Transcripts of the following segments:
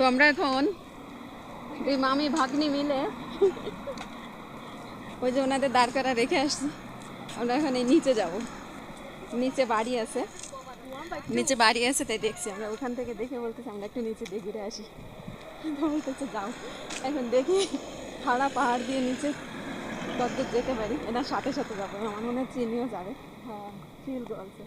তো আমরা এখন দুই মামি ভাগ্নি মিলে ওই যে ওনাদের দাঁড় করা রেখে আসছি। আমরা এখন এই নিচে যাব, নিচে বাড়ি আছে, নিচে বাড়ি আছে, তাই দেখছি আমরা ওখান থেকে দেখে বলতেছি আমরা একটু নিচে দিয়ে ঘুরে আসি। বলতেছে যাও। এখন দেখি খাড়া পাহাড় দিয়ে নিচে কতদূর যেতে পারি। এনার সাথে সাথে যাবো, আমার মনে হয় চিনিও যাবে। হ্যাঁ, ফিল করছে।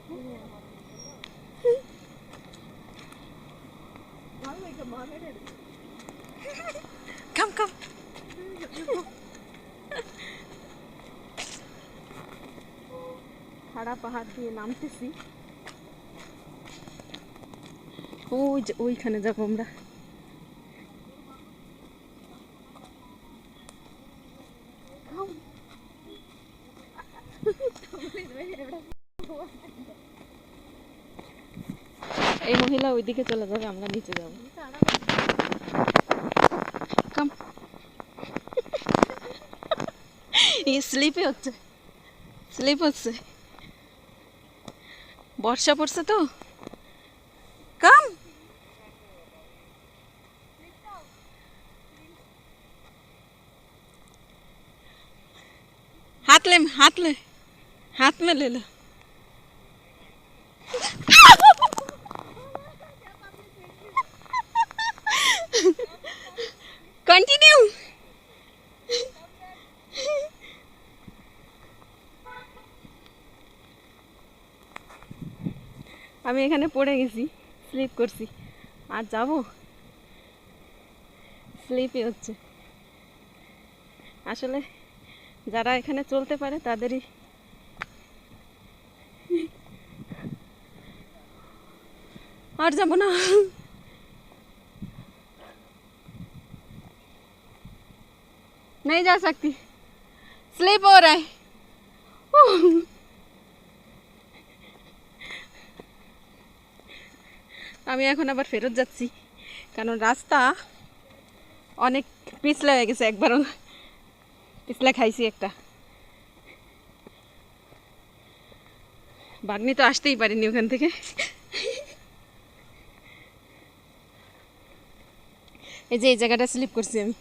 Come, come. খাড়া পাহাড় দিয়ে নামতেছি, ওই যে ওইখানে যাবো আমরা। এই মহিলা ওইদিকে চলে যাবে, আমরা নিচে যাবো। স্লিপে হচ্ছে, স্লিপ হচ্ছে, বর্ষা পড়ছে তো। কাম हाथ ले, हाथ ले, हाथ में ले लो। कंटिन्यू। আমি এখানে পড়ে গেছি, স্লিপ করছি, আর যাব স্লিপই হচ্ছে। আসলে যারা এখানে চলতে পারে তাদেরই আর যাবো না। नहीं जा सकती, स्लिप हो रहा है। আমি এখন আবার ফেরত যাচ্ছি, কারণ রাস্তা অনেক পিছলা হয়ে গেছে, একবারও পিছলা খাইছি একটা। বাগনি তো আসতেই পারিনি ওখান থেকে। এই যে এই জায়গাটা স্লিপ করছি আমি।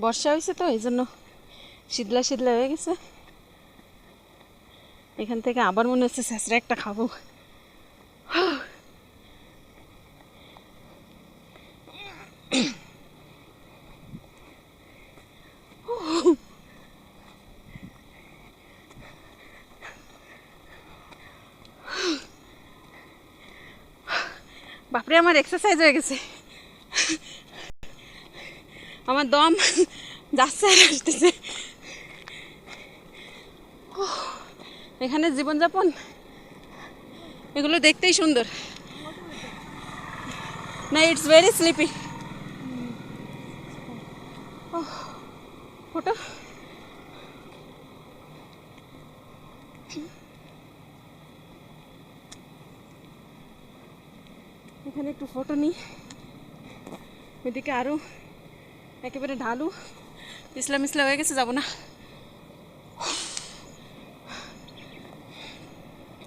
বর্ষা হয়েছে তো, এই জন্য শীতলা শীতলা হয়ে গেছে। এখান থেকে আবার মনে হচ্ছে স্যাঁচড়া একটা খাবো। বাপরে, আমার এক্সারসাইজ হয়ে গেছে, আমার দম যাচ্ছে আর আসতেছে। এখানে জীবনযাপন এগুলো দেখতেই সুন্দর। না, ইটস ভেরি স্লিপি। ফটো এখানে একটু ফটো নিই। ওইদিকে আরও একেবারে ঢালু, পিছলা মিছলা হয়ে গেছে, যাবো না।